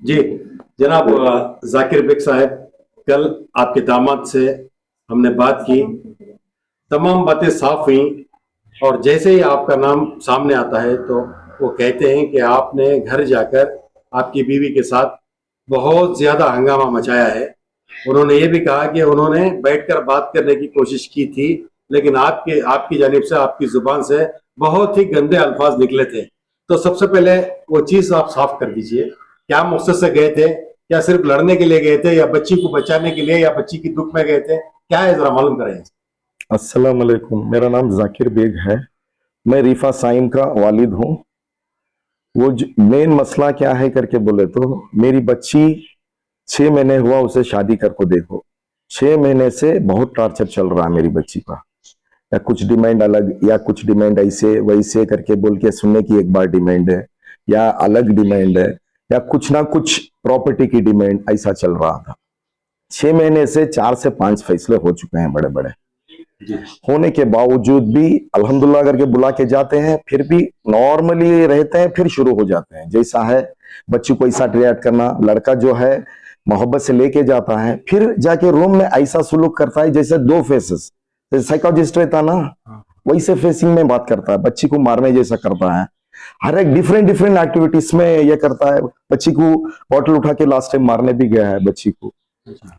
जी जनाब, जाकिर बेग साहब, कल आपके दामाद से हमने बात की, तमाम बातें साफ हुई और जैसे ही आपका नाम सामने आता है तो वो कहते हैं कि आपने घर जाकर आपकी बीवी के साथ बहुत ज्यादा हंगामा मचाया है। उन्होंने ये भी कहा कि उन्होंने बैठकर बात करने की कोशिश की थी, लेकिन आपके आपकी जानिब से, आपकी जुबान से बहुत ही गंदे अल्फाज निकले थे। तो सबसे पहले वो चीज आप साफ कर दीजिए, क्या मकसद से गए थे? क्या सिर्फ लड़ने के लिए गए थे, या बच्ची को बचाने के लिए, या बच्ची की दुख में गए थे? क्या है, जरा मालूम करें। अस्सलाम वालेकुम, मेरा नाम जाकिर बेग है। मैं रिफा साइम का वालिद हूँ। वो मेन मसला क्या है करके बोले तो मेरी बच्ची 6 महीने हुआ उसे शादी कर को देखो। 6 महीने से बहुत टॉर्चर चल रहा है मेरी बच्ची का। या कुछ डिमांड अलग या कुछ डिमांड ऐसे वैसे करके बोल के सुनने की एक बार डिमांड है, या अलग डिमांड है, या कुछ ना कुछ प्रॉपर्टी की डिमांड, ऐसा चल रहा था। 6 महीने से 4 से 5 फैसले हो चुके हैं बड़े बड़े। होने के बावजूद भी अल्हम्दुलिल्लाह करके बुला के जाते हैं, फिर भी नॉर्मली रहते हैं, फिर शुरू हो जाते हैं जैसा है। बच्ची को ऐसा रिएक्ट करना, लड़का जो है मोहब्बत से लेके जाता है, फिर जाके रूम में ऐसा सुलूक करता है जैसे दो फेसेस, जैसे साइकोलॉजिस्ट रहता ना वैसे फेसिंग में बात करता है, बच्ची को मारने जैसा करता है। हर एक डिफरेंट डिफरेंट एक्टिविटीज में ये करता है। बच्ची को बॉटल उठा के लास्ट टाइम मारने भी गया है बच्ची को।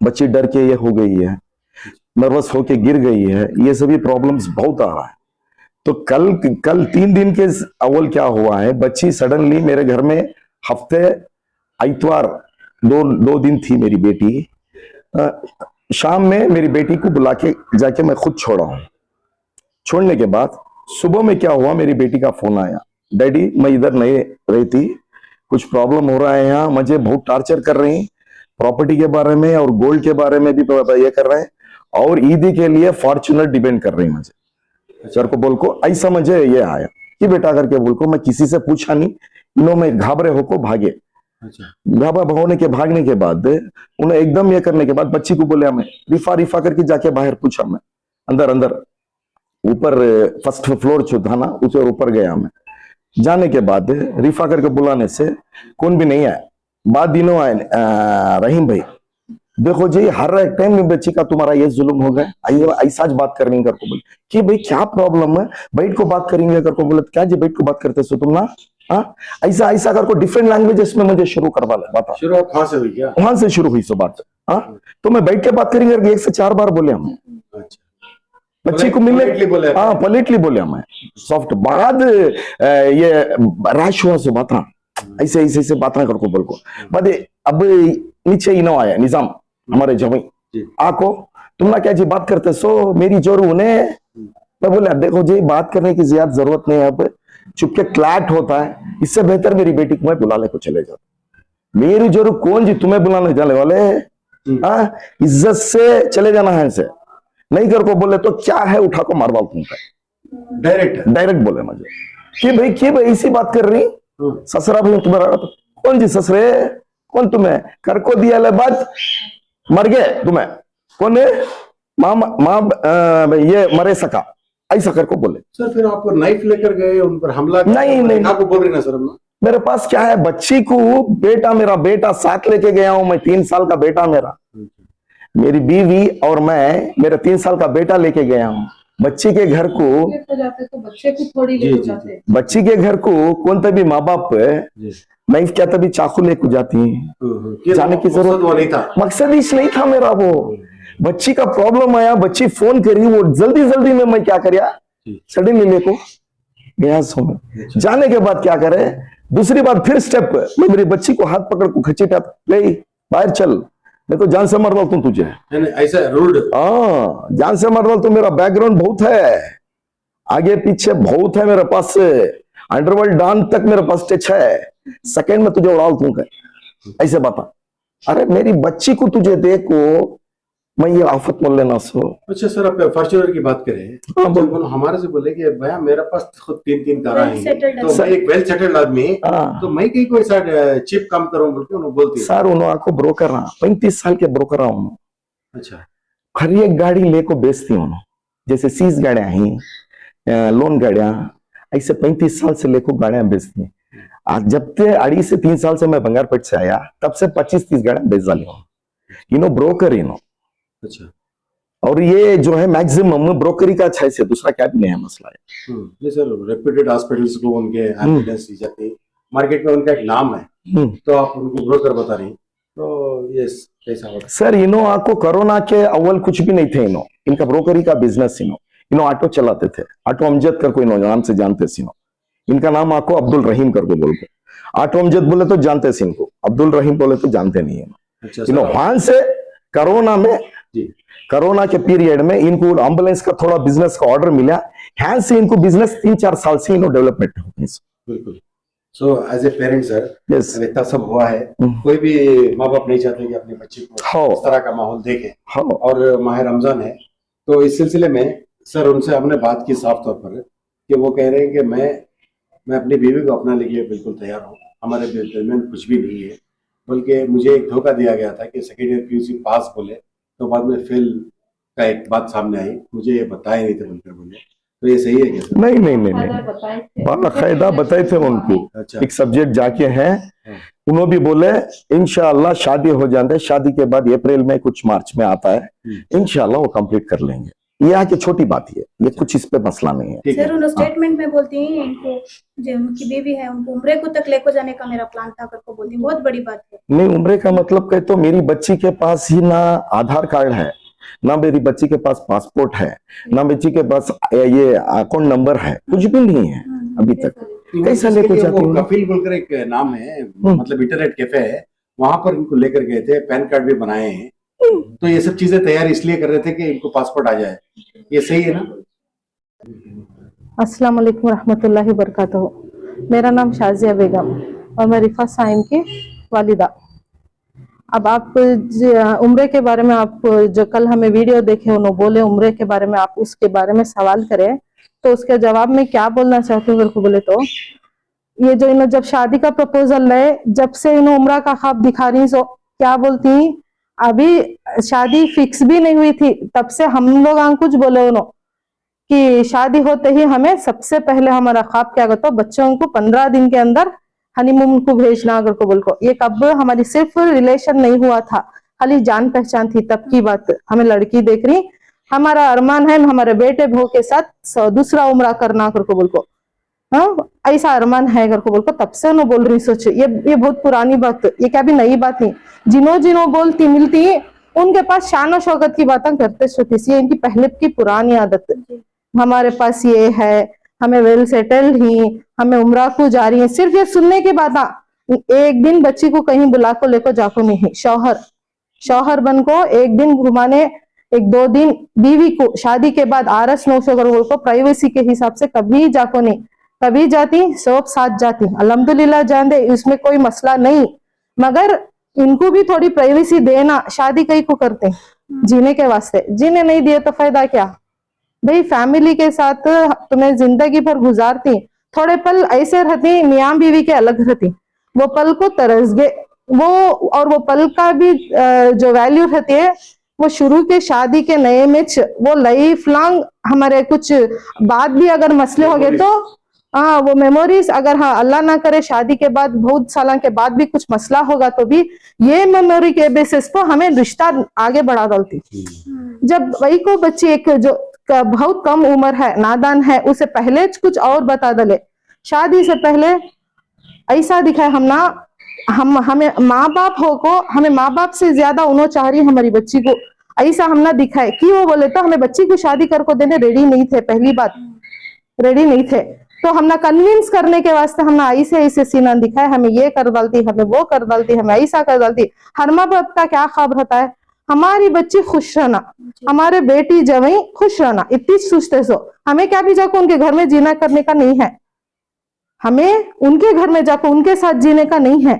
बच्ची डर के ये हो गई है, नर्वस होके गिर गई है, ये सभी प्रॉब्लम्स बहुत आ रहा है। तो कल 3 दिन के अव्वल क्या हुआ है, बच्ची सडनली मेरे घर में हफ्ते इतवार दो दिन थी मेरी बेटी। शाम में मेरी बेटी को बुला के जाके मैं खुद छोड़ा हूं। छोड़ने के बाद सुबह में क्या हुआ, मेरी बेटी का फोन आया, डैडी मैं इधर नहीं रहती, कुछ प्रॉब्लम हो रहा है यहाँ, मुझे बहुत टॉर्चर कर रही, प्रॉपर्टी के बारे में और गोल्ड के बारे में भी ये कर रहे हैं, और ईदी के लिए फॉर्चुनर डिपेंड कर रही मुझे। सर को बोल को ऐसा मुझे ये आया कि बेटा करके बोल को मैं किसी से पूछा नहीं, इन्हों में घाबरे होको भागे। घाबरा होने के भागने के बाद उन्हें एकदम ये करने के बाद बच्ची को बोले, हमें रिफा रिफा करके जाके बाहर पूछा, मैं अंदर ऊपर फर्स्ट फ्लोर जो था ना उसे ऊपर गया। मैं जाने के बाद रिफा करके बुलाने से कौन भी नहीं आया। बाद दिनों आए रहीम भाई, देखो जी हर एक टाइम में बच्ची का तुम्हारा ये जुल्म हो गया, ऐसा बात करनी कर को बोले कि भाई क्या प्रॉब्लम है, बैठ को बात करेंगे कर को बोले, क्या जी बैठ को बात करते सो तुम ना, ऐसा ऐसा कर को डिफरेंट लैंग्वेजेस में मुझे शुरू करवा ले। बता शुरुआत कहां से हुई? क्या वहां से शुरू हुई सो बात? तो मैं बैठ के बात करेंगे 1 से 4 बार बोले हम। बच्ची को मिलने बोले, पोलाइटली बोले हमें, सॉफ्ट। बाद ये रैश हुआ सो बात, ऐसे ऐसे ऐसे बात कर को बोल को। बाद अब नीचे ही ना आया निजाम हमारे जवाई आको, तुम ना क्या जी बात करते सो मेरी जोर उन्हें। मैं बोले देखो जी बात करने की ज्यादा जरूरत नहीं है, अब चुपके क्लैट होता है, इससे बेहतर मेरी बेटी को मैं बुलाने को चले जाता। मेरी जोर कौन जी तुम्हें बुलाने जाने वाले, इज्जत से चले जाना है इसे, नहीं कर को बोले तो क्या है उठा को मारवा तुमको। डायरेक्ट बोले मुझे कि भाई ऐसी बात कर रही, ससुरा भाई तुम्हारा कौन जी ससुरे, कौन तुम्हें कर को दिया ले बात, मर गए तुम्हें कौन है, माँ ये मरे सका, ऐसा कर को बोले। सर फिर आप नाइफ लेकर गए, उन पर हमला? नहीं आपको बोल रही ना सर, मेरे पास क्या है, बच्ची को मेरा बेटा साथ लेके गया हूं मैं, 3 साल का बेटा मेरा, मेरी बीवी और मैं मेरा 3 साल का बेटा लेके गया हूं। बच्ची के घर को तो बच्चे को थोड़ी ले जाते, बच्ची के घर को कौन तभी माँ बाप नाइफ क्या तभी चाकू लेके जाती है, जाने की जरूरत वो नहीं था, मकसद इस नहीं था मेरा। वो बच्ची का प्रॉब्लम आया, बच्ची फोन करी, वो जल्दी में मैं क्या करिया सडनली लेको गया सो में। जाने के बाद क्या करे, दूसरी बात फिर स्टेप, मैं मेरी बच्ची को हाथ पकड़ को खींचता, ले बाहर चल, मैं तो जान से मर रहा हूं तुझे, ऐसा रूड। जान से मर रहा हूं, तो मेरा बैकग्राउंड बहुत है, आगे पीछे बहुत है मेरे पास, अंडरवर्ल्ड डॉन तक मेरे पास टच है, सेकंड में तुझे उड़ा दूंगा, ऐसे बता। अरे मेरी बच्ची को तुझे देखो, मैं ये आफत बोल लेना सो। अच्छा सर, आप फॉर्च्यूनर की बात करें, जब हमारे से बोले कि भैया मेरे पास खुद 3 कारें हैं, तो मैं एक वेल सेटल्ड आदमी, तो मैं कहीं कोई सा चिप काम करूं बोल के उन्होंने बोलती है। सर उन्होंने को ब्रोकर रहा, 35 साल के ब्रोकर रहा हूं। अच्छा, हर एक गाड़ी लेको बेचती हूँ, जैसे 30 गाड़ियां ही लोन गाड़ियां, ऐसे 35 साल से लेको गाड़ियां बेचती हैं। आज जब से 2.5 से 3 साल से मैं बंगारपेट से आया, तब से 25-30 गाड़ियां बेच डाली हूँ। इनो ब्रोकर इनो, अच्छा। और ये जो है मैक्सिमम ब्रोकरी का अच्छा है, दूसरा क्या भी नहीं है मसला है। नहीं सर, रेप्यूटेड हॉस्पिटल्स को उनके एविडेंस दी जाती है, मार्केट में उनका एक नाम है, तो आप उनको ब्रोकर बता रही, तो ये कैसा होगा? सर इनो आपको कोरोना के अव्वल कुछ भी नहीं थे, इनो इनका ब्रोकरी का बिजनेस, इनो ऑटो चलाते थे, ऑटो अमजद कर कोई नाम से जानते थे, इनका नाम आपको अब्दुल रहीम करके बोलते, ऑटो अमजद बोले तो जानते थे इनको, अब्दुल रहीम बोले तो जानते नहीं है। अच्छा इनो वहां से कोरोना में, कोरोना के पीरियड में इनको एम्बुलेंस का थोड़ा बिजनेस का ऑर्डर मिला, यहाँ से इनको बिजनेस 3-4 साल से इनो डेवलपमेंट हो गई। बिल्कुल। So as a parent sir, yes, इतना सब हुआ है, कोई भी माँ बाप नहीं चाहते कि अपने बच्चे को इस तरह का माहौल देखे, और माह रमजान है, तो इस सिलसिले में सर उनसे हमने बात की साफ तौर पर कि वो कह रहे हैं कि मैं अपनी बीवी को अपना लिए बिल्कुल तैयार हूँ, हमारे दरमियान कुछ भी नहीं है, बल्कि मुझे एक धोखा दिया गया था कि सेकेंड ईयर पीयूसी पास बोले, तो बाद में फेल का एक बात सामने आई, मुझे ये बताए नहीं थे बोलकर बोले, तो ये सही है क्या? नहीं, बाकायदा बताए थे उनको। अच्छा। एक सब्जेक्ट जाके हैं, उन्होंने भी बोले इंशाअल्लाह शादी हो जाते, शादी के बाद अप्रैल में कुछ मार्च में आता है, इंशाअल्लाह वो कंप्लीट कर लेंगे। ये आके छोटी बात है, ये कुछ इस पे मसला नहीं है। सर उन्होंने स्टेटमेंट में बोलती हैं इनको, जो उनकी बेबी है उनको उम्रे को तक लेकर जाने का मेरा प्लान था करके बोलती, बहुत बड़ी बात है। नहीं, उम्रे का मतलब कहे तो मेरी बच्ची के पास ही ना आधार कार्ड है, ना मेरी बच्ची के पास पासपोर्ट है, ना बच्ची के पास ये अकाउंट नंबर है, कुछ भी नहीं है अभी तक। कैसा लेकर जाते हैं? कफिल बोलकर एक नाम है, मतलब इंटरनेट कैफे है, वहां पर इनको लेकर गए थे, पैन कार्ड भी बनाए हैं, तो ये सब चीजें तैयार इसलिए कर रहे थे कि इनको पासपोर्ट आ जाए, ये सही है ना? अस्सलाम वालेकुम रहमतुल्लाहि बरकातहू। मेरा नाम शाजिया बेगम और मैं रिफा साइम की वालिदा। अब आप उम्रे के बारे में, आप जो कल हमें वीडियो देखे उन्होंने बोले उम्रे के बारे में, आप उसके बारे में सवाल करें, तो उसके जवाब में क्या बोलना चाहती हूँ बिल्कुल बोले तो, ये जो इन्होंने जब शादी का प्रपोजल लाए, जब से इन्होंने उम्रा का ख्वाब दिखा रही, सो क्या बोलती, अभी शादी फिक्स भी नहीं हुई थी, तब से हम लोग कुछ बोले उन्होंने कि शादी होते ही हमें सबसे पहले हमारा ख्वाब क्या करता, बच्चों को 15 दिन के अंदर हनीमून को भेजना अगर को बोल को। ये कब हमारी सिर्फ रिलेशन नहीं हुआ था, खाली जान पहचान थी, तब की बात। हमें लड़की देख रही, हमारा अरमान है हमारे बेटे बहू के साथ दूसरा उम्रा करना कर को बोल को, हाँ ऐसा अरमान है अगर को बोल को, तब से न बोल रही। सोचे ये बहुत पुरानी बात, ये क्या भी नई बात नहीं। जिनो बोलती मिलती उनके पास शान और शौकत की बातें करते सोती, ये इनकी पहले की पुरानी आदत। हमारे पास ये है, हमें वेल सेटल्ड ही, हमें उम्रा को जा रही है, सिर्फ ये सुनने की बात। एक दिन बच्ची को कहीं बुला को लेकर जाको नहीं, शौहर बन को एक दिन घुमाने, 1-2 दिन बीवी को शादी के बाद आरस नौशो को प्राइवेसी के हिसाब से कभी जाको नहीं, कभी जाती सब साथ जाती, अल्हम्दुलिल्लाह जान दे, इसमें कोई मसला नहीं, मगर इनको भी थोड़ी प्राइवेसी देना। शादी कई को करते जीने के वास्ते, जीने नहीं दिए तो फायदा क्या भाई। फैमिली के साथ तुम्हें जिंदगी भर गुजारती, थोड़े पल ऐसे रहती, मियाँ बीवी के अलग रहती, वो पल को तरस गए वो, और वो पल का भी जो वैल्यू रहती है वो शुरू के शादी के नए में वो लाइफ लॉन्ग हमारे कुछ बाद भी अगर मसले हो गए तो हाँ वो मेमोरीज, अगर हाँ अल्लाह ना करे शादी के बाद बहुत साल के बाद भी कुछ मसला होगा तो भी ये मेमोरी के बेसिस पर हमें रिश्ता आगे बढ़ा डालती। जब वही को बच्ची एक जो बहुत कम उम्र है, नादान है, उसे पहले कुछ और बता दले, शादी से पहले ऐसा दिखाए हमें माँ बाप हो को, हमें माँ बाप से ज्यादा उन्होंने चाह रही हमारी बच्ची को, ऐसा हम ना दिखाए कि वो बोले तो हमें बच्ची को शादी कर को देने रेडी नहीं थे, पहली बात रेडी नहीं थे, तो हम ना कन्विंस करने के वास्ते हम ना ऐसे सीना दिखाए, हमें ये कर डालती, हमें वो कर डालती, हमें ऐसा कर डालती। हर माँ बाप का क्या ख्वाब रहता है, हमारी बच्ची खुश रहना, हमारे बेटी जवाई खुश रहना, इतनी सोचते सो। हमें क्या भी जाकर उनके घर में जीना करने का नहीं है, हमें उनके घर में जाकर उनके साथ जीने का नहीं है,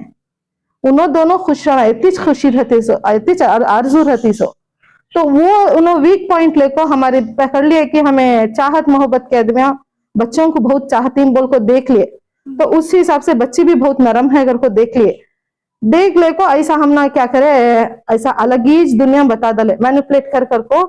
उन्होंने दोनों खुश रहना, इतनी खुशी रहती सो, इतनी आरजू रहती सो। तो वो उन्होंने वीक पॉइंट लेकर हमारे पकड़ लिए कि हमें चाहत मोहब्बत के आदमियां बच्चों को बहुत चाहती बोल को देख लिए, तो उस हिसाब से बच्ची भी बहुत नरम है अगर को देख ले को ऐसा हम ना क्या करे, ऐसा अलग ही दुनिया बता दले, मैनिपुलेट कर को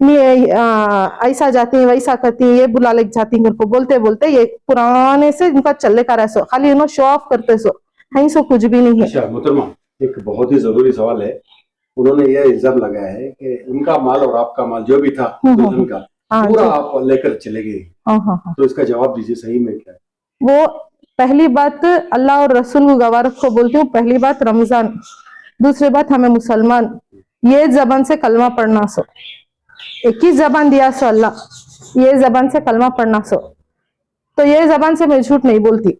ऐसा जाती है वैसा करती है, ये बुला ले जाती है, को बोलते बोलते ये पुराने से इनका चलने का रहा सो, खाली इन्होंने शो ऑफ करते सो, कहीं सो कुछ भी नहीं है। अच्छा मोहतरमा, एक बहुत ही जरूरी सवाल है। उन्होंने ये इल्जाम लगाया है कि उनका माल और आपका माल जो भी था दुल्हन का हाँ पूरा जी। आप लेकर चले गए। हाँ। तो इसका जवाब दीजिए, सही में क्या है? वो पहली बात अल्लाह और रसूल को गवाह को बोलती हूँ, पहली बात रमजान, दूसरी बात हमें मुसलमान ये जबान से कलमा पढ़ना सो, एक ही जबान दिया सो अल्लाह, ये जबान से कलमा पढ़ना सो, तो ये जबान से मैं झूठ नहीं बोलती।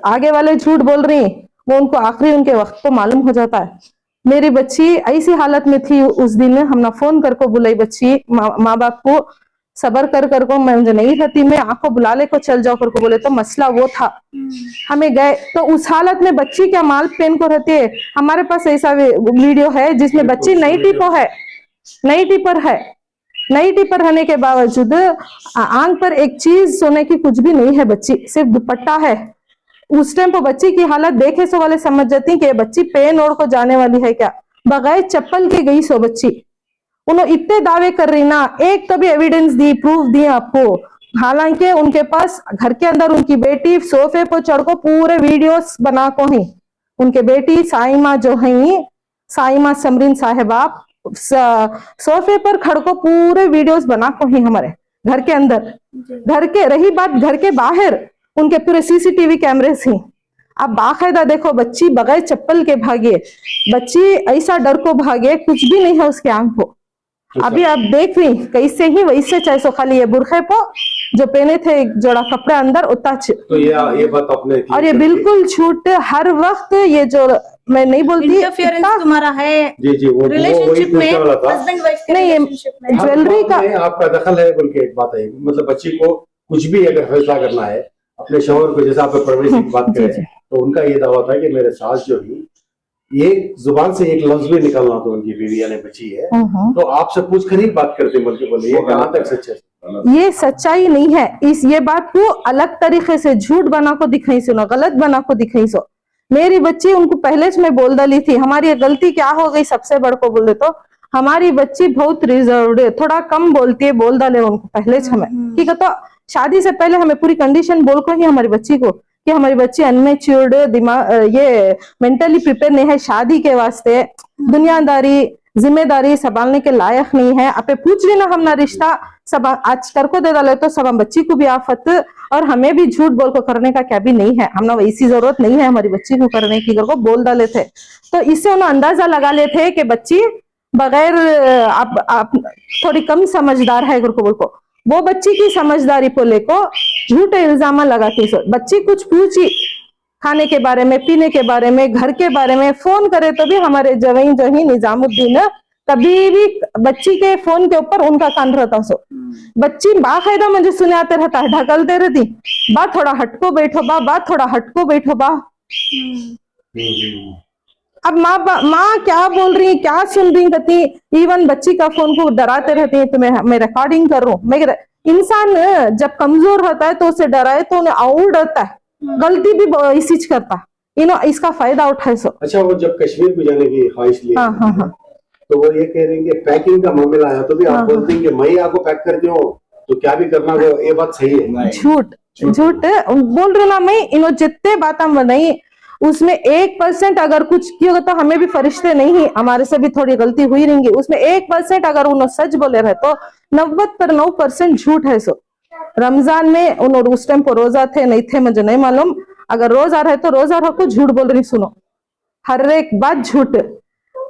आगे वाले झूठ बोल रही हैं, वो उनको आखिरी उनके वक्त को मालूम हो जाता है। मेरी बच्ची ऐसी हालत में थी उस दिन, हमने फोन करके बुलाई बच्ची माँ बाप को, सबर कर को मैं मुझे नहीं रहती, मैं आपको बुला ले को चल जाओ करके बोले, तो मसला वो था। हमें गए तो उस हालत में बच्ची क्या माल पहन को रहती है। हमारे पास ऐसा वीडियो है जिसमें बच्ची नाइटी पर है, नाइटी पर रहने के बावजूद आंख पर एक चीज सोने की कुछ भी नहीं है, बच्ची सिर्फ दुपट्टा है। उस टाइम पर बच्ची की हालत देखे सो वाले समझ जाती कि बच्ची पेन ओढ़ को जाने वाली है क्या, बगैर चप्पल के गई सो बच्ची। उन्होंने इतने दावे कर रही ना, एक तो भी एविडेंस दी, प्रूफ दिए आपको, हालांकि उनके पास घर के अंदर उनकी बेटी सोफे पर चढ़ को पूरे वीडियोस बना को ही, उनके बेटी साइमा जो है, साइमा समरीन साहिबा सोफे पर खड़ को पूरे वीडियोस बना को ही हमारे घर के अंदर। घर के रही बात घर के बाहर, उनके पूरे सीसीटीवी कैमरे ही। अब बाकायदा देखो बच्ची बगैर चप्पल के भागे, बच्ची ऐसा डर को भागे, कुछ भी नहीं है उसके आंख को। अभी आप देख रही कैसे ही वैसे, चाहे सो खाली ये बुरखे को जो पहने थे एक जोड़ा कपड़े अंदर उतना। तो ये बात आपने, और ये बिल्कुल झूठ, हर वक्त ये जो मैं नहीं बोलती इंटरफेरेंस तुम्हारा है जी वो रिलेशनशिप में, वाला था। हस्बैंड वाइफ के नहीं, ये रिलेशनशिप में। ज्वेलरी का आपका दखल है बोल के एक बात है, मतलब बच्ची को कुछ भी अगर फैसला करना है अपने शौहर को, जैसे आप परवरिश की बात जी, करें, तो उनका ये दावा था कि मेरे सास जो ही एक जुबान से एक लफ्ज भी निकलना तो उनकी बीवी यानी बच्ची है, तो आपसे पूछ कर ही बात करते बोल के बोले, ये कहाँ तक सच है? ये सच्चाई नहीं है। ये बात को अलग तरीके से झूठ बना को दिखाई सुनो, गलत बना को दिखाई सो। मेरी बच्ची उनको पहले से मैं बोल डाली थी, हमारी ये गलती क्या हो गई सबसे बड़ को बोले तो, हमारी बच्ची बहुत रिजर्व्ड है, थोड़ा कम बोलती है, बोल डाले उनको पहले से हमें, ठीक है। तो शादी से पहले हमें पूरी कंडीशन बोल को ही हमारी बच्ची को कि हमारी बच्ची अनमेच्योर्ड, दिमाग ये मेंटली प्रिपेयर नहीं है शादी के वास्ते, दुनियादारी जिम्मेदारी संभालने के लायक नहीं है। आपे पूछ लेना हमना रिश्ता सब आज कर को दे डाले तो सब बच्ची को भी आफत और हमें भी झूठ बोल को करने का क्या भी नहीं है, हमने वैसी जरूरत नहीं है हमारी बच्ची को करने की, कर को बोल डाले थे। तो इससे उन्हें अंदाजा लगा ले थे कि बच्ची बगैर आप थोड़ी कम समझदार है, को बोल को वो बच्ची की समझदारी को लेको झूठे इल्जाम लगाती सो। बच्ची कुछ पूछी खाने के बारे में, पीने के बारे में, घर के बारे में, फोन करे तो भी हमारे जवाई जो ही निजामुद्दीन कभी भी बच्ची के फोन के ऊपर उनका कान रहता सो। बच्ची बाकायदा मुझे सुनाते रहता है, ढकलते रहती, बा थोड़ा हटको बैठो बा थोड़ा हटको बैठो बा। अब माँ क्या बोल रही, क्या सुन रही कहती, इवन बच्ची का फोन को डराते रहती है, तो मैं रिकॉर्डिंग कर रहा हूँ। इंसान जब कमजोर रहता है तो उसे डराए तो उन्हें और डरता है, गलती भी इसी करता, इसका फायदा उठाए सो। अच्छा, वो जब कश्मीर को जाने की ख्वाहिश ली, हाँ। तो वो ये कह रहे हैं कि पैकिंग का मामला आया तो भी आप बोलते हैं कि मैं ही आपको पैक करती हूँ, तो क्या भी करना, वो ये बात सही है? झूठ बोल रही ना मैं, इन्हों जितने बातें बनाई उसमें 1% अगर कुछ किया होगा तो हमें भी फरिश्ते नहीं, हमारे से भी थोड़ी गलती हुई रहेंगी। उसमें 1% अगर उन्होंने सच बोले रहे तो 90% झूठ है सो। रमजान में उन्होंने उस टाइम पर रोजा थे नहीं थे मुझे नहीं मालूम, अगर रोजा रहे तो रोजा रखो, झूठ बोल रही सुनो, हर एक बात झूठ।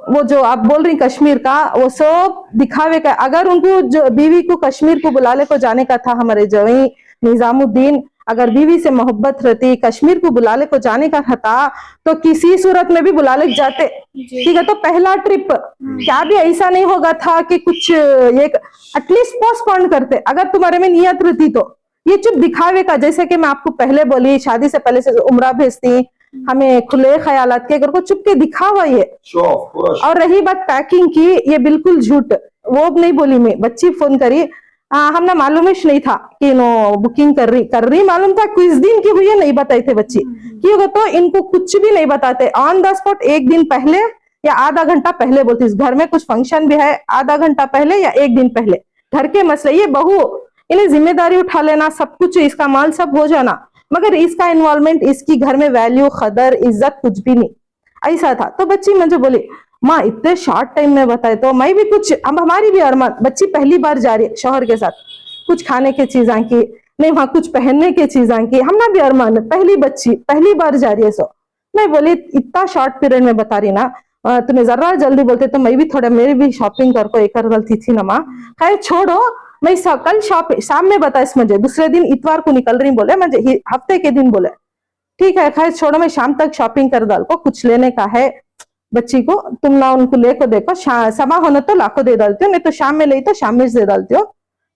वो जो आप बोल रही कश्मीर का, वो सब दिखावे का। अगर उनको जो बीवी को कश्मीर को बुलाने को जाने का था, हमारे जवाई निजामुद्दीन अगर बीवी से मोहब्बत रहती, कश्मीर को बुलाने को जाने का था तो किसी सूरत में भी बुला ले जाते, ठीक है। तो पहला ट्रिप क्या भी ऐसा नहीं होगा था कि कुछ ये एटलीस्ट पोस्टपोन करते, अगर तुम्हारे में नियत रहती तो। ये चुप दिखावे का, जैसे कि मैं आपको पहले बोली, शादी से पहले से उम्रा भेजती, हमें खुले ख्यालात के, अगर को चुप के दिखावा ये। और रही बात पैकिंग की, ये बिल्कुल झूठ, वो नहीं बोली मैं। बच्ची फोन करी, हमने मालूम ही नहीं था कि नो बुकिंग कर रही मालूम था कुछ दिन की हुई है, नहीं बताई थे बच्ची, क्योंकि तो इनको कुछ भी नहीं बताते। ऑन द स्पॉट एक दिन पहले या आधा घंटा पहले बोलती हूँ। घर में कुछ फंक्शन भी है, आधा घंटा पहले या एक दिन पहले घर के मसले, ये बहू इन्हें जिम्मेदारी उठा लेना, सब कुछ इसका माल सब हो जाना, मगर इसका इन्वॉल्वमेंट, इसकी घर में वैल्यू, कदर, इज्जत कुछ भी नहीं, ऐसा था। तो बच्ची मुझे बोली माँ इतने शॉर्ट टाइम में बताए तो मैं भी कुछ, अब हमारी भी अरमान, बच्ची पहली बार जा रही है शौहर के साथ, कुछ खाने की चीजें की नहीं, वहां कुछ पहनने की चीजें की, हमना भी अरमान, पहली बच्ची पहली बार जा रही है। सो मैं बोली इतना शॉर्ट पीरियड में बता रही ना, तुम्हें जरा जल्दी बोलते तो मैं भी थोड़ा, मेरी भी शॉपिंग कर को एक गलती थी ना माँ, खैर छोड़ो, मैं कल शाम में बताइस मुझे, दूसरे दिन इतवार को निकल रही बोले, मुझे हफ्ते के दिन बोले ठीक है खैर छोड़ो, मैं शाम तक शॉपिंग कर डाल को, कुछ लेने का है बच्ची को, तुम ना उनको लेको देखो, समा होने तो लाखों दे डालती हो, नहीं तो शाम में ले तो शाम में दे डालती हो,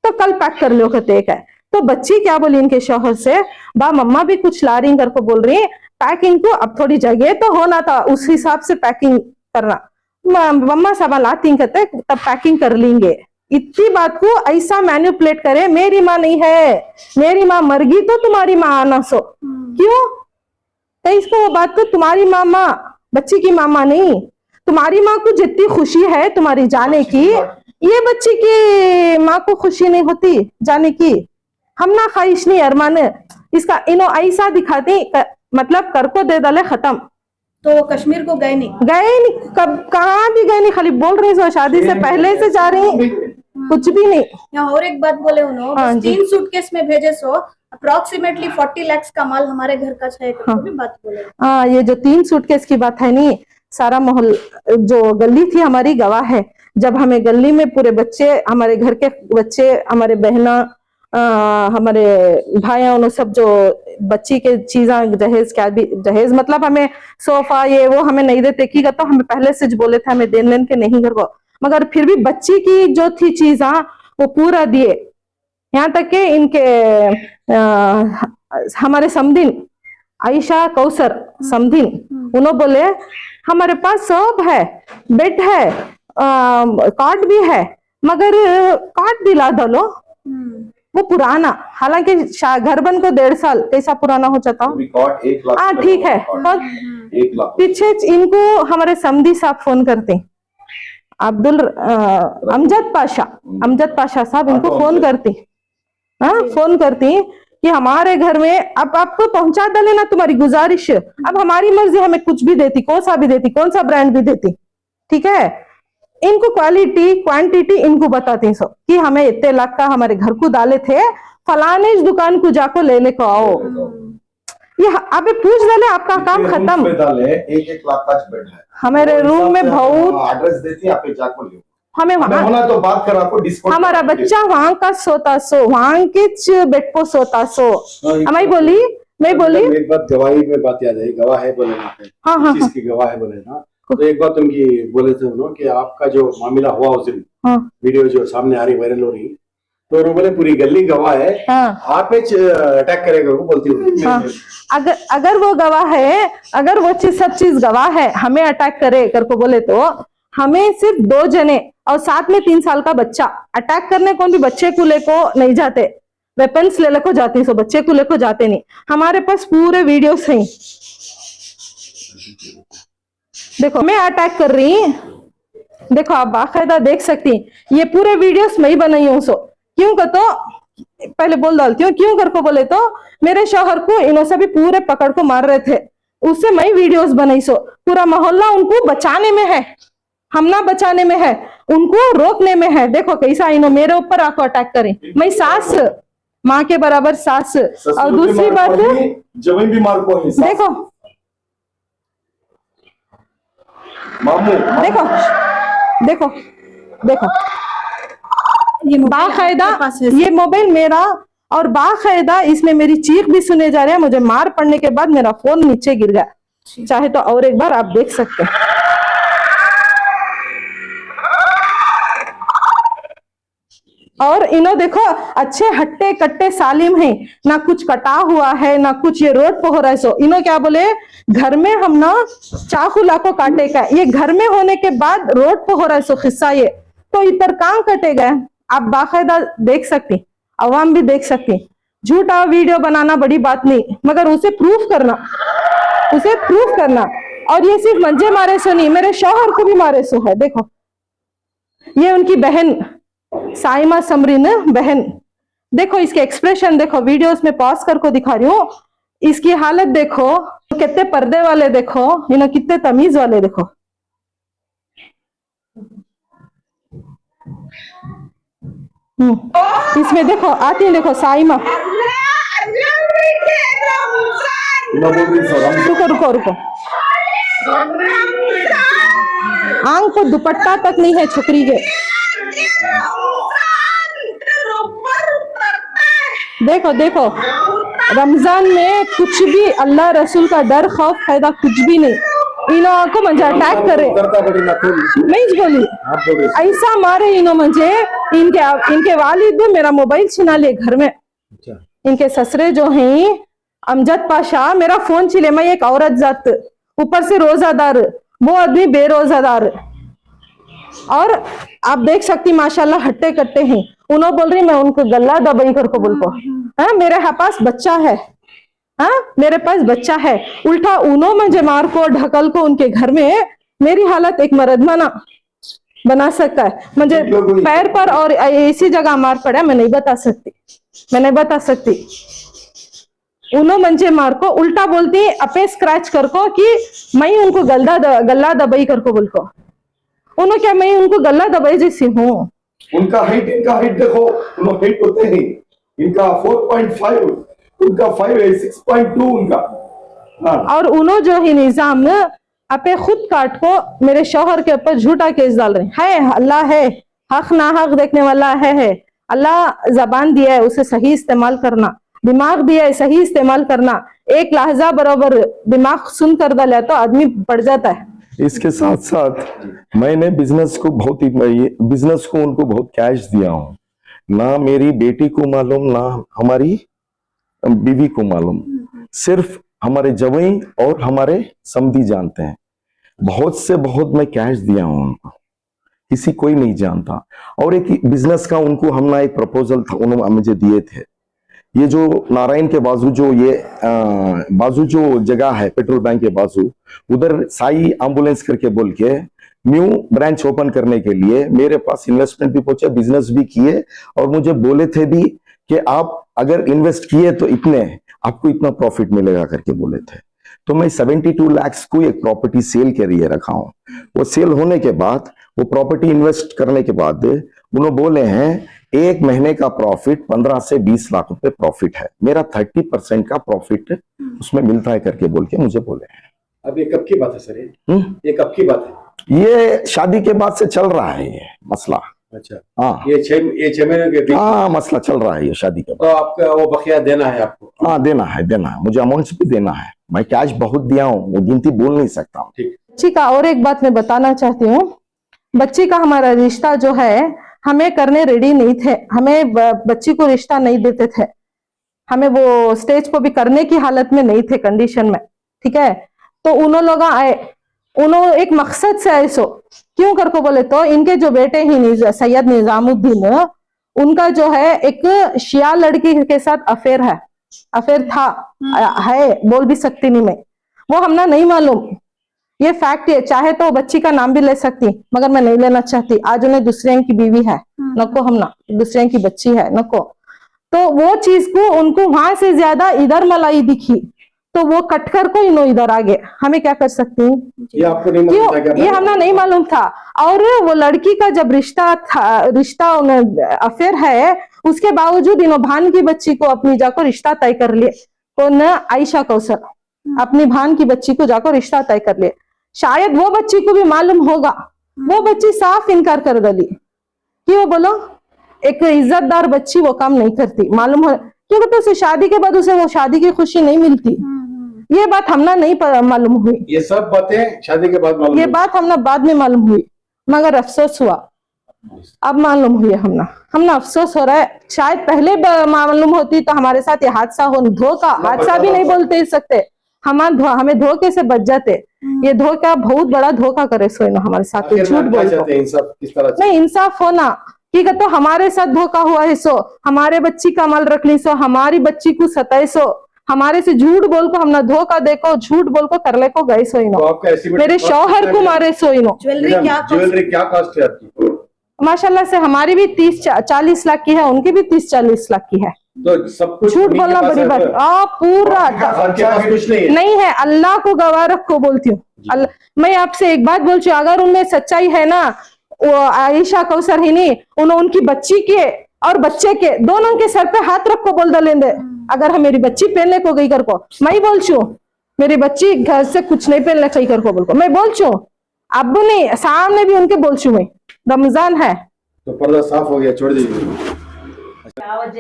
तो कल पैक कर लो कहते है। तो बच्ची क्या बोली इनके शौहर से, बा मम्मा भी कुछ ला रही कर को बोल रही पैकिंग को, अब थोड़ी जगह तो होना था, उस हिसाब से पैकिंग करना, मम्मा सब लाती कहते तब पैकिंग कर लेंगे। इतनी बात को ऐसा मैनिपुलेट करे, मेरी माँ नहीं है, मेरी माँ मर गई तो तुम्हारी माँ आना सो, क्यों तो इसको वो बात को, तुम्हारी मामा बच्ची की मामा नहीं, तुम्हारी माँ को जितनी खुशी है तुम्हारी जाने की, ये बच्ची की माँ को खुशी नहीं होती जाने की, हम ना ख्वाहिश नहीं अरमान, इसका इनो ऐसा दिखाती मतलब कर को दे डाले खत्म। तो वो कश्मीर को गए नहीं? कब कहाँ भी गए नहीं, खाली बोल रही सो शादी से पहले से जा रही, कुछ भी नहीं। यहाँ और एक बात बोले उन्होंने, 3 सूटकेस में भेजे सो अप्रोक्सीमेटली 40 लाख का माल हमारे घर का है, भी बात बोले। हाँ ये जो 3 सूटकेस की बात है नहीं, सारा माहौल जो गली थी हमारी गवाह है, जब हमें गली में पूरे बच्चे, हमारे घर के बच्चे, हमारे बहना, हमारे भाइयों, उन्होंने सब जो बच्ची के चीजें जहेज, क्या भी जहेज मतलब हमें सोफा ये वो हमें नहीं देते की तो हमें पहले से बोले थे हमें देन लेन के नहीं कर को, मगर फिर भी बच्ची की जो थी चीजा वो पूरा दिए। यहाँ तक के इनके हमारे समदिन आयशा कौसर समदिन, उन्होंने बोले हमारे पास सब है, बेड है, कार्ड भी है, मगर कार्ड दिला दो वो पुराना, हालांकि घर बन को 1.5 साल, कैसा पुराना हो जाता। हाँ ठीक है, पीछे इनको हमारे समदी साहब फोन करते, अमजद पाशा साहब इनको फोन करती, हाँ फोन करती कि हमारे घर में अब आपको पहुंचा डाले ना, तुम्हारी गुजारिश, अब हमारी मर्जी, हमें कुछ भी देती, कौन सा भी देती, कौन सा ब्रांड भी देती, ठीक है। इनको क्वालिटी क्वांटिटी इनको बताती सो कि हमें इतने लाख का हमारे घर को डाले थे, फलाने इस दुकान को जाको ले को आओ, ये अबे पूछ डाले आपका काम खत्म। 1 लाख का बेड है हमारे रूम में बहुत एड्रेस देती, आप जाको ले, हमें वहां तो बात कर आपको डिस्काउंट, हमारा बच्चा वहां का सोता सो, वहां के बेड पर सोता सो। मैं बोली एक बात गवाही में बात याद है, गवाह है बोले ना, हाँ चीज की गवाह है बोले ना, तो एक बात उनकी बोले थे उन्होंने कि आपका जो मामला हुआ उस दिन, वीडियो जो सामने आ रही वायरल हो रही, तो उन्होंने बोले पूरी गली गवाह है, आप अटैक करेगा वो बोलती हूँ। अगर वो गवाह है, अगर वो सब चीज गवाह है, हमें अटैक करे कर को बोले तो हमें सिर्फ 2 जने और साथ में 3 साल का बच्चा अटैक करने कौन भी बच्चे को लेको नहीं जाते, वेपन्स ले लेको जाती, सो बच्चे को लेको जाते नहीं। हमारे पास पूरे वीडियोस हैं, देखो मैं अटैक कर रही, देखो आप बाकायदा देख सकती, ये पूरे वीडियोस मैं ही बनाई हूँ। सो क्यों कर तो पहले बोल डालती हूँ, क्यों कर को बोले तो मेरे शौहर को इन्हों से भी पूरे पकड़ को मार रहे थे, उससे मैं वीडियोस बनाई। सो पूरा मोहल्ला उनको बचाने में है, हम ना बचाने में है, उनको रोकने में है। देखो कैसा इन्हों मेरे ऊपर आको अटैक करें, मैं सास, माँ के बराबर सास। और दूसरी बात जमीन भी मार को, देखो मामू, देखो देखो देखो बाकायदा ये मोबाइल मेरा, और बाकायदा इसमें मेरी चीख भी सुने जा रहे हैं, मुझे मार पड़ने के बाद मेरा फोन नीचे गिर गया, चाहे तो और एक बार आप देख सकते हैं। और इन्हों देखो अच्छे हट्टे कट्टे सालिम हैं, ना कुछ कटा हुआ है ना कुछ, ये रोड पे हो रहा है। सो इन्हों क्या बोले, घर में हम ना चाकू लाको काटे का, ये घर में होने के बाद रोड पे हो रहा है। सो किस्सा ये तो इधर कहाँ कटे गए, आप बाकायदा देख सकती, अवाम भी देख सकती। झूठा वीडियो बनाना बड़ी बात नहीं, मगर उसे प्रूफ करना, और ये सिर्फ मंजे मारे सो नहीं, मेरे शौहर को भी मारे सो है। देखो ये उनकी बहन साइमा समरीन बहन, देखो इसके एक्सप्रेशन देखो, वीडियोस में पॉज करके दिखा रही हूँ। इसकी हालत देखो, कितने पर्दे वाले देखो, कितने तमीज वाले देखो। इसमें देखो आती है, देखो साइमा, रुको रुको रुको, आंख को दुपट्टा तक नहीं है छोकरी के। देखो देखो रमजान में कुछ भी अल्लाह रसूल का डर खौफ फायदा कुछ भी नहीं, इनो को मुझे अटैक करे नहीं बोली, ऐसा मारे इनो मुझे। इनके वालिद मेरा मोबाइल छिना ले घर में। इनके ससरे जो हैं अमजद पाशा मेरा फोन छिले, मैं एक औरत जात, ऊपर से रोजादार, वो आदमी बेरोजादार। और आप देख सकती माशाल्लाह हट्टे कट्टे हैं। उन्होंने बोल रही मैं उनको गला दबाई करको बोल को, हाँ मेरे पास बच्चा है, हाँ मेरे पास बच्चा है। उल्टा उन्हों मुझे मार को ढकल को उनके घर में मेरी हालत एक मर्दमाना बना सकता है। मुझे पैर पर और ऐसी जगह मार पड़ा, मैं नहीं बता सकती, मैं नहीं बता सकती। उन्हों मंजे मार को उल्टा बोलती अपे स्क्रैच करको कि मैं उनको गला दबाई करको बोल को। उन्होंने क्या मैं उनको गला दबाई जैसी हूँ। उनका हाइट, इनका हाइट देखो, उन्होंने हाइट होते हैं, इनका 4.5, उनका 5 है, 6.2 उनका। हाँ। और उन्होंने जो ही निजाम अपे खुद काट को मेरे शौहर के ऊपर झूठा केस डाल रहे हैं। अल्लाह है, हक ना हक देखने वाला है। अल्लाह जबान दिया है उसे सही इस्तेमाल करना, दिमाग दिया है सही इस्तेमाल करना। एक लहजा बराबर दिमाग सुन कर डाला तो आदमी पड़ जाता है। इसके साथ साथ मैंने बिजनेस को उनको बहुत कैश दिया हूँ, ना मेरी बेटी को मालूम ना हमारी बीवी को मालूम, सिर्फ हमारे जवाई और हमारे समधी जानते हैं। बहुत से बहुत मैं कैश दिया हूँ उनको, किसी कोई नहीं जानता। और एक बिजनेस का उनको हमने एक प्रपोजल था, उन्होंने मुझे दिए थे। ये जो नारायण के बाजू जो बाजू जो जगह है पेट्रोल बैंक के बाजू, उधर साई एम्बुलेंस करके बोल के न्यू ब्रांच ओपन करने के लिए मेरे पास इन्वेस्टमेंट भी पहुंचे, बिजनेस भी किए, और मुझे बोले थे भी कि आप अगर इन्वेस्ट किए तो आपको इतना प्रॉफिट मिलेगा करके बोले थे। तो मैं 72 लाख को एक प्रॉपर्टी सेल के लिए रखा हूं। वो सेल होने के बाद, वो प्रॉपर्टी इन्वेस्ट करने के बाद उन्होंने बोले हैं 1 महीने का प्रॉफिट 15 से 20 लाख रुपए प्रॉफिट है, मेरा 30% का प्रॉफिट उसमें मिलता है करके बोल के मुझे बोले हैं। अब ये कब की बात है सर? ये कब की बात है? ये शादी के बाद से चल रहा है ये मसला। अच्छा, हाँ, ये 6 महीने के बीच हाँ मसला चल रहा है ये शादी के बाद। तो आपका वो बकिया देना है आपको? हाँ देना है, मुझे अमाउंट भी देना है। मैं कैश बहुत दिया हूँ, वो गिनती बोल नहीं सकता हूँ। बच्ची का और एक बात मैं बताना चाहती हूँ, बच्ची का हमारा रिश्ता जो है हमें करने रेडी नहीं थे, हमें बच्ची को रिश्ता नहीं देते थे, हमें वो स्टेज को भी करने की हालत में नहीं थे, कंडीशन में, ठीक है। तो उन्होंने लोग आए, उन्होंने एक मकसद से आए। सो क्यों करको बोले तो इनके जो बेटे ही सैयद निजामुद्दीन, उनका जो है एक शिया लड़की के साथ अफेयर था, है बोल भी सकती नहीं मैं, वो हमने नहीं मालूम, ये फैक्ट है। चाहे तो बच्ची का नाम भी ले सकती, मगर मैं नहीं लेना चाहती। आज उन्हें दूसरे की बीवी है, नको, हम ना दूसरे की बच्ची है, नको। तो वो चीज को उनको वहां से ज्यादा इधर मलाई दिखी, तो वो कटकर को इनो इधर आ गए। हमें क्या कर सकती हैं? ये आपको नहीं मालूम था? ये हमने नहीं मालूम था। और वो लड़की का जब रिश्ता अफेयर है, उसके बावजूद इनो भान की बच्ची को अपनी जाकर रिश्ता तय कर लिए। कौन? आयशा कौसर अपनी भान की बच्ची को जाकर रिश्ता तय कर लिए। शायद वो बच्ची को भी मालूम होगा, वो बच्ची साफ इनकार कर दली कि वो बोलो एक इज्जतदार बच्ची वो काम नहीं करती, मालूम हो क्योंकि तो उसे शादी के बाद उसे वो शादी की खुशी नहीं मिलती। ये बात हमने नहीं मालूम हुई, ये सब बातें शादी के बाद मालूम ये बात हमने बाद में मालूम हुई, मगर अफसोस हुआ, अब मालूम हुई है। हमने अफसोस हो रहा है, शायद पहले मालूम होती तो हमारे साथ ये हादसा हो, धोखा, हादसा भी नहीं बोलते सकते, हमें धोखे से बच जाते। ये धोखा बहुत बड़ा धोखा करे सो हमारे साथ, झूठ बोलते नहीं, इंसाफ होना कि तो हमारे साथ धोखा हुआ है, सो हमारे बच्ची का माल रख ली, सो हमारी बच्ची को सताए, सो हमारे से झूठ बोल को हमने धोखा देखो, झूठ बोल को कर ले को गए सोई तो नो, आपका एस्टिमेट मेरे शौहर को मारे सोई नो। ज्वेलरी क्या ज्वेलरी क्या कॉस्ट है आपकी? माशाल्लाह से हमारी भी 30-40 लाख की है, उनकी भी 30-40 लाख की है। तो सब कुछ झूठ उन्हीं के बोलना पास बड़ी है, बात तो पूरा आपके पास कुछ नहीं है। नहीं है। अल्लाह को गवाह रखो बोलती हूँ। मैं आपसे एक बात बोलती हूँ, अगर उनमें सच्चाई है ना, वो आयशा कौसर ही नहीं, उनकी बच्ची के और बच्चे के दोनों के सर पे हाथ रखो बोल दो लेंदे। अगर हम मेरी बच्ची पहनने को गई कर को, मैं बोल छू मेरी बच्ची घर से कुछ नहीं पहनने कहीं कर को बोल को, मैं बोल छू अब नहीं, सामने भी उनके बोल छू मैं, रमजान है। तो पर्दा साफ हो गया, छोड़ दीजिए।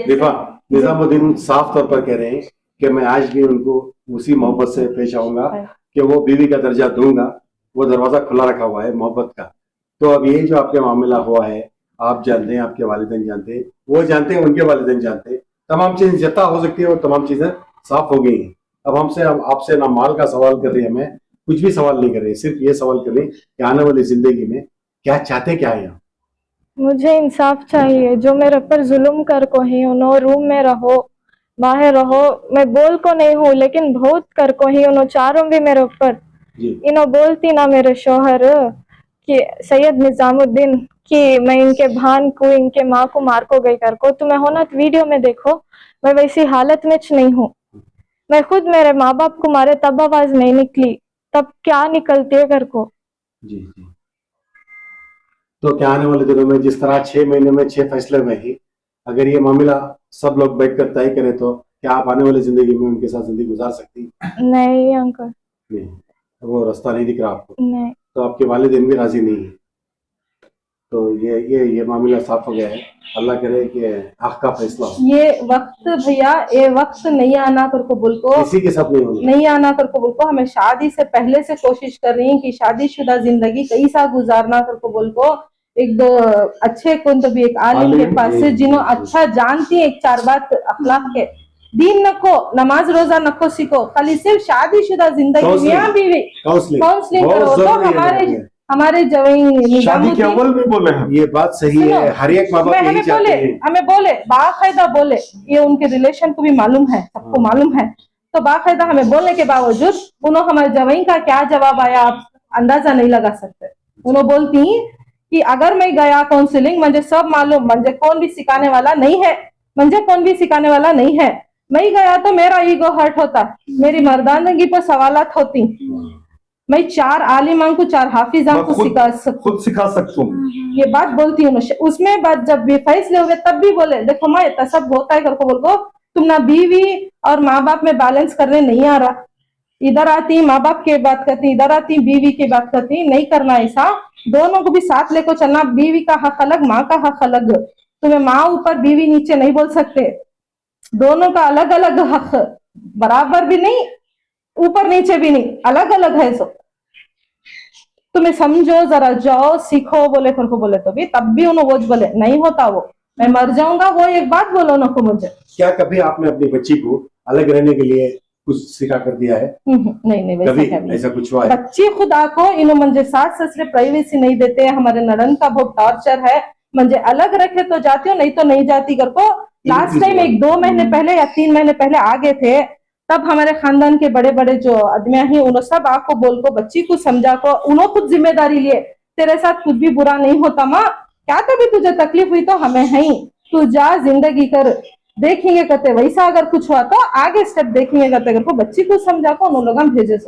रिफा, निजामुद्दीन साफ तौर पर कह रहे हैं कि मैं आज भी उनको उसी मोहब्बत से पेश आऊंगा कि वो बीवी का दर्जा दूंगा, वो दरवाजा खुला रखा हुआ है मोहब्बत का। तो अब ये जो आपके मामला हुआ है, आप जानते हैं, आपके वालिदैन जानते हैं, वो जानते हैं, उनके वालिदैन जानते हैं, तमाम चीजें जितना हो सकती है वो तमाम चीजें साफ हो गई हैं। अब हमसे आपसे ना माल का सवाल कर रही है, हमें कुछ भी सवाल नहीं कर रही, सिर्फ ये सवाल कर रही कि आने वाली जिंदगी में क्या चाहते क्या है। मुझे इंसाफ चाहिए, जो मेरे ऊपर जुल्म कर को ही, उन्होंने रूम में रहो बाहर रहो, मैं बोल को नहीं हूँ लेकिन बहुत कर को ही, उन्होंने चारों भी मेरे ऊपर इन्हों बोलती ना मेरे शोहर कि सैयद निजामुद्दीन कि मैं इनके भान को, इनके माँ को मार को गई कर को, तुम्हें होना तो वीडियो में देखो, मैं वैसी हालत में नहीं हूँ। मैं खुद मेरे माँ बाप को मारे तब आवाज नहीं निकली, तब क्या निकलती है घर को। जी। तो क्या आने वाले दिनों में जिस तरह 6 महीने में 6 फैसले में ही अगर ये मामला सब लोग बैठकर तय करें, तो क्या आप आने वाली जिंदगी में उनके साथ जिंदगी गुजार सकती? नहीं अंकल, नहीं, वो रास्ता नहीं दिख रहा आपको? नहीं। तो आपके वालिदैन भी राजी नहीं है, तो ये मामला साफ हो गया है। अल्लाह करे कि हक का फैसला हो। ये वक्त भैया, ये वक्त नहीं आना कर को बोल को, किसी के साथ नहीं होगा, नहीं आना कर को बोल को, हमें शादी से पहले से कोशिश कर रही है कि शादीशुदा जिंदगी कैसा गुजारना कर को बोल को, एक दो अच्छे कौन तो भी एक आलिम के पास से जिन्हों अच्छा जानती है, एक 4 बात अखलाक के, दीन नको, नमाज रोजा नको सीखो, खाली सिर्फ शादीशुदा जिंदगी मियां बीवी काउंसलिंग करो। तो हमारे जवाई शादी के अव्वल में बोले हैं, ये बात सही है, हर एक माँ बाप यही चाहते हैं। हमें बोले बाकायदा बोले, ये उनके रिलेशन को भी मालूम है, सबको मालूम है, तो बाकायदा हमें बोलने के बावजूद उन्होंने हमारे जवाई का क्या जवाब आया आप अंदाजा नहीं लगा सकते। उन्होंने बोलती कि अगर मैं गया काउंसलिंग, मुझे सब मालूम, मुझे कौन भी सिखाने वाला नहीं है, मुझे कौन भी सिखाने वाला नहीं है, मैं गया तो मेरा ईगो हर्ट होता, मेरी मर्दानगी पर सवालात होती, मैं 4 आलिमां को 4 हाफिजा को खुद सिखा सकता हूँ, ये बात बोलती हूँ। उसमें बात जब भी फैसले हुए तब भी बोले देखो माँ इतना सब होता है करको बोल को, तुम ना बीवी और माँ बाप में बैलेंस करने नहीं आ रहा, इधर आती माँ बाप की बात करती, इधर आती बीवी की बात करती, नहीं करना ऐसा, दोनों को भी साथ लेकर चलना, बीवी का हक अलग, माँ का हक अलग, तुम्हें माँ ऊपर बीवी नीचे नहीं बोल सकते, दोनों का अलग अलग हक, बराबर भी नहीं ऊपर नीचे भी नहीं, अलग अलग है। सो तुम्हें समझो जरा, जाओ सीखो बोले फिर को बोले तो भी तब भी उन्होंने वो बोले नहीं होता, वो मैं मर जाऊंगा, वो एक बात बोलो ना को मुझे। क्या कभी आपने अपनी बच्ची को अलग रहने के लिए कुछ सिखा कर दिया है? नहीं कभी ऐसा कुछ हुआ है? बच्ची खुदा को इन्हों मुझे सास ससुरे प्राइवेसी नहीं देते, हमारे नड़न का बहुत टॉर्चर है, मुझे अलग रखे तो जाती हूँ, नहीं तो नहीं जाती कर को। लास्ट टाइम 1-2 महीने पहले या 3 महीने पहले आ गए थे, तब हमारे खानदान के बड़े बड़े जो आदमियां ही उन्होंने सब आपको बोल को बच्ची को समझा को, उन्होंने खुद जिम्मेदारी लिए, तेरे साथ कुछ भी बुरा नहीं होता माँ, क्या तभी तुझे तकलीफ हुई तो हमें है ही, तू जा जिंदगी कर, देखेंगे कहते वैसा अगर कुछ हुआ तो आगे स्टेप देखेंगे कहते कर को बच्ची को समझा को उन लोग भेजे।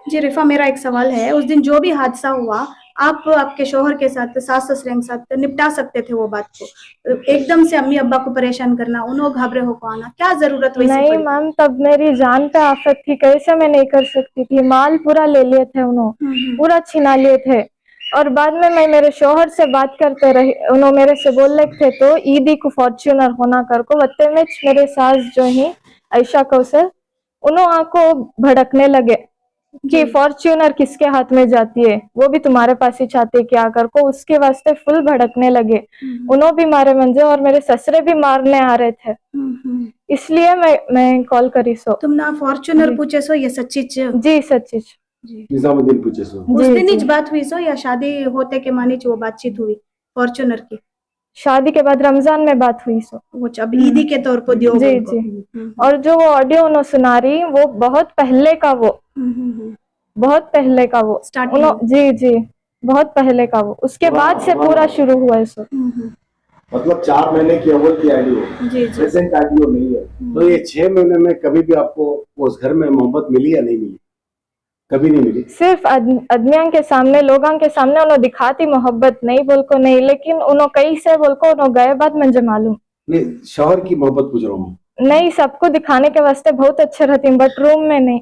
जी रिफा, मेरा एक सवाल है, उस दिन जो भी हादसा हुआ आप आपके शोहर के साथ, सास ससुरे के साथ निपटा सकते थे वो बात को, एकदम से अम्मी अब्बा को परेशान करना, उन्होंने घबरे होकर आना, क्या जरूरत वैसी नहीं मैम, तब मेरी जान पे आफत थी, कैसे मैं नहीं कर सकती थी, माल पूरा ले लिए थे उन्होंने, पूरा छिना लिए थे, और बाद में मैं मेरे शोहर से बात करते रही, उन्होंने मेरे से बोल रहे थे तो ईदी को फॉर्च्यूनर होना कर को, वत्ते में मेरे सास जो ही आयशा कौसर, उन्होंने आको भड़कने लगे कि फॉर्च्यूनर किसके हाथ में जाती है, वो भी तुम्हारे पास ही चाहते क्या कर को, उसके वास्ते फुल भड़कने लगे, उन्होंने भी मारे मंजे और मेरे ससुरे भी मारने आ रहे थे, इसलिए मैं कॉल करी। सो तुम ना फॉर्च्यूनर पूछे सो ये सच्ची? जी सच्ची निजामुद्दीन पूछे सो उस दिन ही बात हुई सो या शादी होते के मानी वो बातचीत हुई फॉर्च्यूनर की? शादी के बाद रमजान में बात हुई सो। वो अब ईदी के तौर पर दियो जी उनको। जी। और जो वो ऑडियो उन्होंने सुना रही वो बहुत पहले का, वो बहुत पहले का वो स्टार्टिंग। जी जी, बहुत पहले का वो, उसके बाद से पूरा शुरू हुआ है सो। मतलब 4 महीने की अव्वल की ऑडियो, जी जी। प्रेजेंट ऑडियो नहीं है। तो ये 6 महीने में कभी भी आपको उस घर में मोहब्बत मिली या नहीं मिली? कभी नहीं मिली। सिर्फ आदमियों के सामने, लोगों के सामने उन्होंने दिखाती मोहब्बत नहीं बोल को नहीं, लेकिन उन्होंने कई से बोल को उन्होंने गए बाद मुझे मालूम नहीं, शौहर की मोहब्बत पूछ रहा हूँ। नहीं, सबको दिखाने के वास्ते बहुत अच्छे रहती, बट रूम में नहीं।